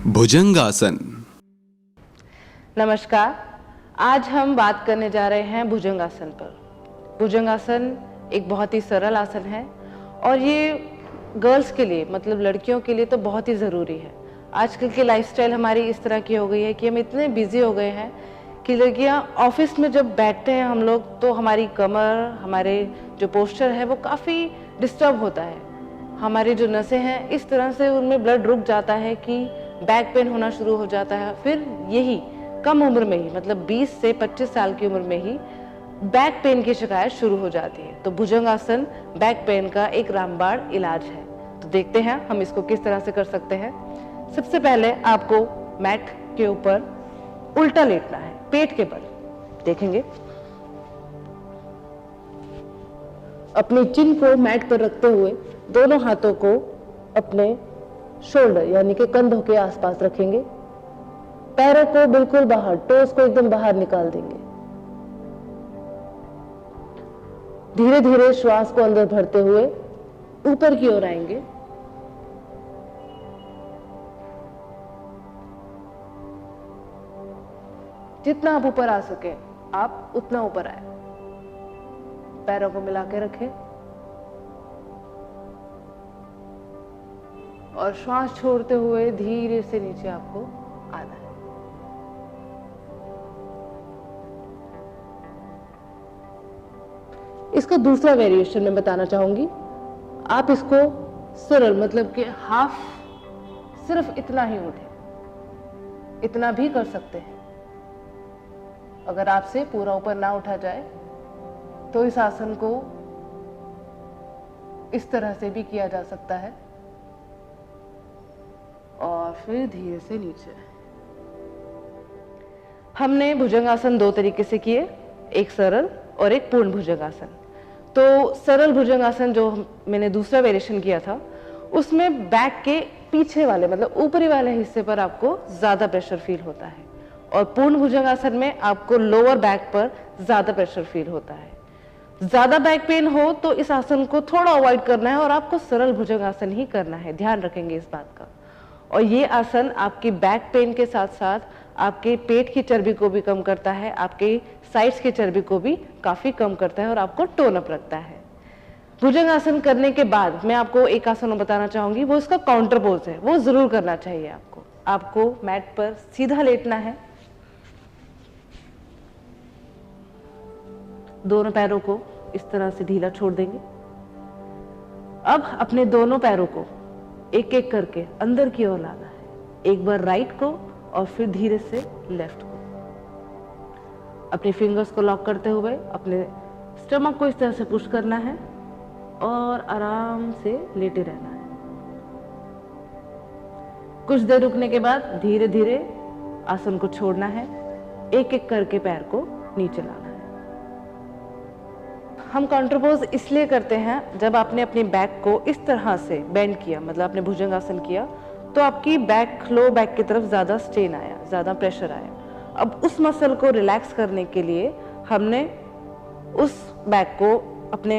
भुजंगासन। नमस्कार, आज हम बात करने जा रहे हैं भुजंगासन पर। भुजंगासन एक बहुत ही सरल आसन है और ये गर्ल्स के लिए मतलब लड़कियों के लिए तो बहुत ही ज़रूरी है। आजकल की लाइफस्टाइल हमारी इस तरह की हो गई है कि हम इतने बिजी हो गए हैं कि लड़कियां ऑफिस में जब बैठते हैं हम लोग तो हमारी कमर, हमारे जो पोस्चर है वो काफ़ी डिस्टर्ब होता है। हमारी जो नसें हैं इस तरह से उनमें ब्लड रुक जाता है कि बैक पेन होना शुरू हो जाता है। फिर यही कम उम्र में ही मतलब 20 से 25 साल की उम्र में ही बैक पेन की शिकायत शुरू हो जाती है। तो भुजंगासन बैक पेन का एक रामबाण इलाज है। तो देखते हैं हम इसको किस तरह से कर सकते हैं। सबसे पहले आपको मैट के ऊपर उल्टा लेटना है, पेट के बल। देखेंगे अपनी चिन को मैट पर रखते हुए दोनों हाथों को अपने शोल्डर यानी कि कंधों के आसपास रखेंगे। पैरों को बिल्कुल बाहर, टोस को एकदम बाहर निकाल देंगे। धीरे धीरे श्वास को अंदर भरते हुए ऊपर की ओर आएंगे। जितना आप ऊपर आ सके आप उतना ऊपर आए। पैरों को मिला के रखें और श्वास छोड़ते हुए धीरे से नीचे आपको आना है। इसका दूसरा वेरिएशन मैं बताना चाहूंगी। आप इसको सरल मतलब कि हाफ, सिर्फ इतना ही उठे, इतना भी कर सकते हैं। अगर आपसे पूरा ऊपर ना उठा जाए तो इस आसन को इस तरह से भी किया जा सकता है और फिर धीरे से नीचे। हमने भुजंगासन दो तरीके से किए, एक सरल और एक पूर्ण भुजंगासन। तो सरल भुजंगासन जो मैंने दूसरा वेरिएशन किया था उसमें बैक के पीछे वाले मतलब ऊपरी वाले हिस्से पर आपको ज्यादा प्रेशर फील होता है और पूर्ण भुजंगासन में आपको लोअर बैक पर ज्यादा प्रेशर फील होता है। ज्यादा बैक पेन हो तो इस आसन को थोड़ा अवॉइड करना है और आपको सरल भुजंगासन ही करना है, ध्यान रखेंगे इस बात का। और ये आसन आपकी बैक पेन के साथ साथ आपके पेट की चर्बी को भी कम करता है, आपके साइड्स की चर्बी को भी काफी कम करता है और आपको टोन अप रखता है। भुजंगासन करने के बाद मैं आपको एक आसन बताना चाहूंगी, वो इसका काउंटर पोज है, वो जरूर करना चाहिए आपको। आपको मैट पर सीधा लेटना है, दोनों पैरों को इस तरह से ढीला छोड़ देंगे। अब अपने दोनों पैरों को एक एक करके अंदर की ओर लाना है, एक बार राइट को और फिर धीरे से लेफ्ट को। अपने फिंगर्स को लॉक करते हुए अपने स्टमक को इस तरह से पुश करना है और आराम से लेटे रहना है। कुछ देर रुकने के बाद धीरे धीरे आसन को छोड़ना है, एक एक करके पैर को नीचे लाना है। हम काउंटर पोज इसलिए करते हैं जब आपने अपनी बैक को इस तरह से बेंड किया मतलब आपने भुजंगासन किया तो आपकी बैक, लो बैक की तरफ ज्यादा स्ट्रेन आया, ज्यादा प्रेशर आया। अब उस मसल को रिलैक्स करने के लिए हमने उस बैक को अपने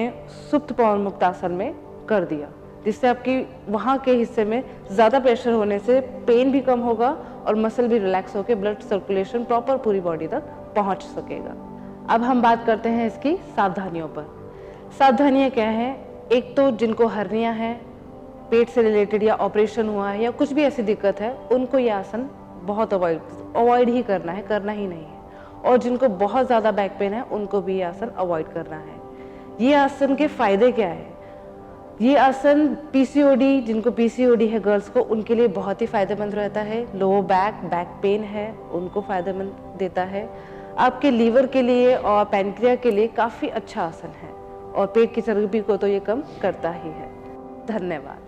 सुप्त पवन मुक्त आसन में कर दिया, जिससे आपकी वहां के हिस्से में ज्यादा प्रेशर होने से पेन भी कम होगा और मसल भी रिलैक्स होकर ब्लड सर्कुलेशन प्रॉपर पूरी बॉडी तक पहुंच सकेगा। अब हम बात करते हैं इसकी सावधानियों पर। सावधानियां क्या है? एक तो जिनको हर्निया है, पेट से रिलेटेड या ऑपरेशन हुआ है या कुछ भी ऐसी दिक्कत है, उनको ये आसन बहुत अवॉइड ही करना है, करना ही नहीं है। और जिनको बहुत ज़्यादा बैक पेन है उनको भी ये आसन अवॉइड करना है। ये आसन के फायदे क्या है? ये आसन पीसीओडी, जिनको पीसीओडी है गर्ल्स को, उनके लिए बहुत ही फायदेमंद रहता है। लो बैक, बैक पेन है उनको फायदेमंद देता है। आपके लीवर के लिए और पैनक्रिया के लिए काफ़ी अच्छा आसन है और पेट की चर्बी को तो ये कम करता ही है। धन्यवाद।